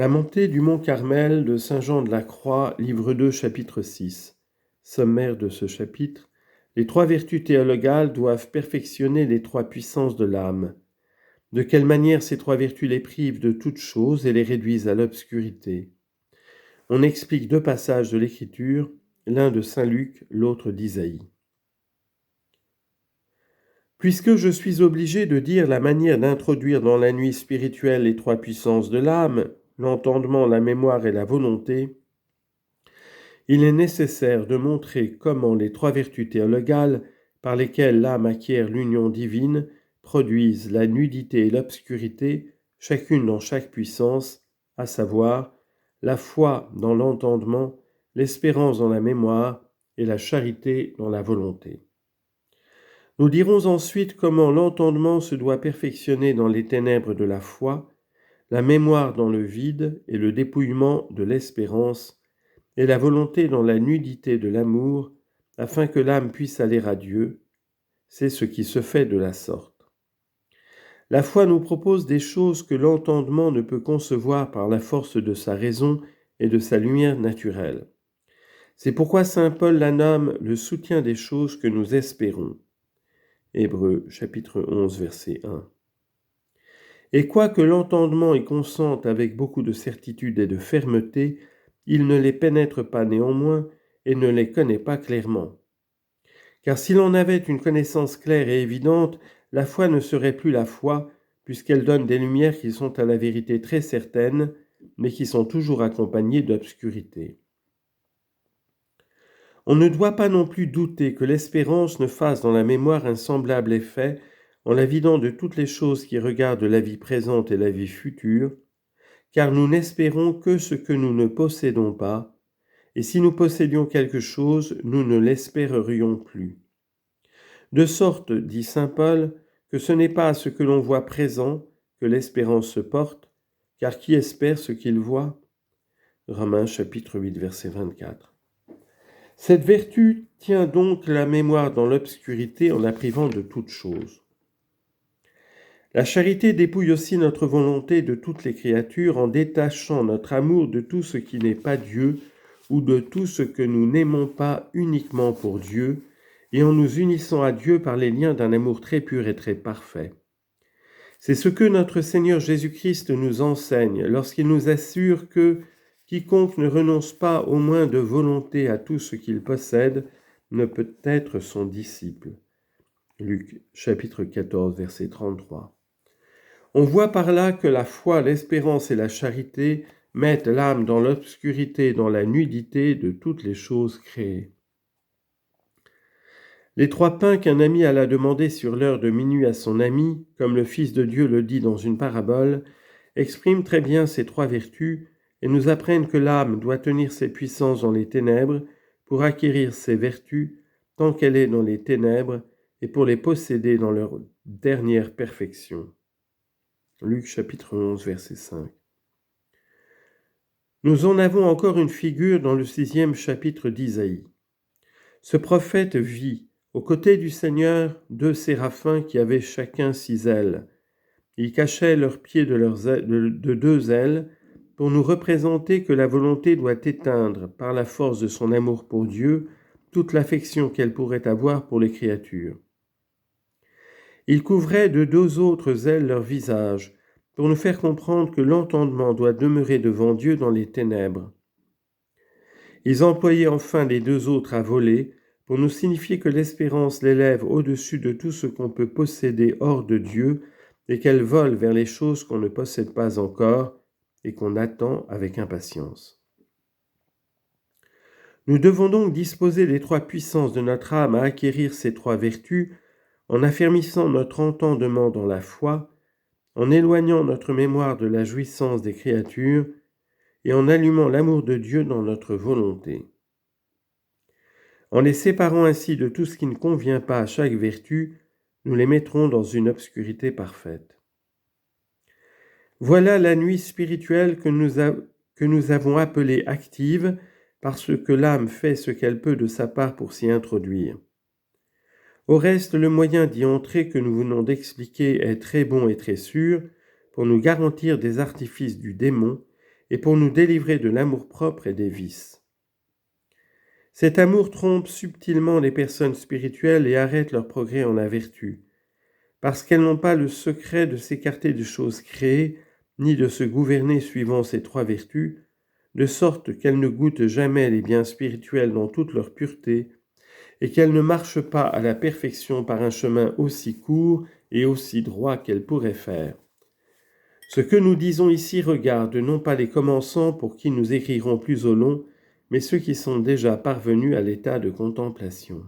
La montée du mont Carmel de Saint Jean de la Croix, livre 2, chapitre 6. Sommaire de ce chapitre. Les trois vertus théologales doivent perfectionner les trois puissances de l'âme. De quelle manière ces trois vertus les privent de toutes choses et les réduisent à l'obscurité? On explique deux passages de l'Écriture, l'un de Saint Luc, l'autre d'Isaïe. Puisque je suis obligé de dire la manière d'introduire dans la nuit spirituelle les trois puissances de l'âme, l'entendement, la mémoire et la volonté, il est nécessaire de montrer comment les trois vertus théologales par lesquelles l'âme acquiert l'union divine produisent la nudité et l'obscurité, chacune dans chaque puissance, à savoir la foi dans l'entendement, l'espérance dans la mémoire et la charité dans la volonté. Nous dirons ensuite comment l'entendement se doit perfectionner dans les ténèbres de la foi, la mémoire dans le vide et le dépouillement de l'espérance, et la volonté dans la nudité de l'amour, afin que l'âme puisse aller à Dieu. C'est ce qui se fait de la sorte. La foi nous propose des choses que l'entendement ne peut concevoir par la force de sa raison et de sa lumière naturelle. C'est pourquoi saint Paul la nomme le soutien des choses que nous espérons. Hébreux chapitre 11 verset 1. Et quoique l'entendement y consente avec beaucoup de certitude et de fermeté, il ne les pénètre pas néanmoins et ne les connaît pas clairement. Car s'il en avait une connaissance claire et évidente, la foi ne serait plus la foi, puisqu'elle donne des lumières qui sont à la vérité très certaines, mais qui sont toujours accompagnées d'obscurité. On ne doit pas non plus douter que l'espérance ne fasse dans la mémoire un semblable effet en la vidant de toutes les choses qui regardent la vie présente et la vie future, car nous n'espérons que ce que nous ne possédons pas, et si nous possédions quelque chose, nous ne l'espérerions plus. De sorte, dit saint Paul, que ce n'est pas à ce que l'on voit présent que l'espérance se porte, car qui espère ce qu'il voit? Romains chapitre 8, verset 24. Cette vertu tient donc la mémoire dans l'obscurité en la privant de toute chose. La charité dépouille aussi notre volonté de toutes les créatures en détachant notre amour de tout ce qui n'est pas Dieu ou de tout ce que nous n'aimons pas uniquement pour Dieu et en nous unissant à Dieu par les liens d'un amour très pur et très parfait. C'est ce que notre Seigneur Jésus-Christ nous enseigne lorsqu'il nous assure que quiconque ne renonce pas au moins de volonté à tout ce qu'il possède ne peut être son disciple. Luc chapitre 14 verset 33. On voit par là que la foi, l'espérance et la charité mettent l'âme dans l'obscurité, dans la nudité de toutes les choses créées. Les trois pains qu'un ami alla demander sur l'heure de minuit à son ami, comme le Fils de Dieu le dit dans une parabole, expriment très bien ces trois vertus et nous apprennent que l'âme doit tenir ses puissances dans les ténèbres pour acquérir ses vertus tant qu'elle est dans les ténèbres et pour les posséder dans leur dernière perfection. Luc chapitre 11 verset 5. Nous en avons encore une figure dans le 6e chapitre d'Isaïe. Ce prophète vit aux côtés du Seigneur deux séraphins qui avaient chacun 6 ailes. Ils cachaient leurs pieds de 2 ailes pour nous représenter que la volonté doit éteindre, par la force de son amour pour Dieu, toute l'affection qu'elle pourrait avoir pour les créatures. Ils couvraient de 2 autres ailes leur visage, pour nous faire comprendre que l'entendement doit demeurer devant Dieu dans les ténèbres. Ils employaient enfin les 2 autres à voler, pour nous signifier que l'espérance l'élève au-dessus de tout ce qu'on peut posséder hors de Dieu et qu'elle vole vers les choses qu'on ne possède pas encore et qu'on attend avec impatience. Nous devons donc disposer des 3 puissances de notre âme à acquérir ces 3 vertus en affermissant notre entendement dans la foi, en éloignant notre mémoire de la jouissance des créatures et en allumant l'amour de Dieu dans notre volonté. En les séparant ainsi de tout ce qui ne convient pas à chaque vertu, nous les mettrons dans une obscurité parfaite. Voilà la nuit spirituelle que nous avons appelée active, parce que l'âme fait ce qu'elle peut de sa part pour s'y introduire. Au reste, le moyen d'y entrer que nous venons d'expliquer est très bon et très sûr pour nous garantir des artifices du démon et pour nous délivrer de l'amour-propre et des vices. Cet amour trompe subtilement les personnes spirituelles et arrête leur progrès en la vertu, parce qu'elles n'ont pas le secret de s'écarter de choses créées, ni de se gouverner suivant ces trois vertus, de sorte qu'elles ne goûtent jamais les biens spirituels dans toute leur pureté, et qu'elles ne marchent pas à la perfection par un chemin aussi court et aussi droit qu'elles pourraient faire. Ce que nous disons ici regarde non pas les commençants pour qui nous écrirons plus au long, mais ceux qui sont déjà parvenus à l'état de contemplation.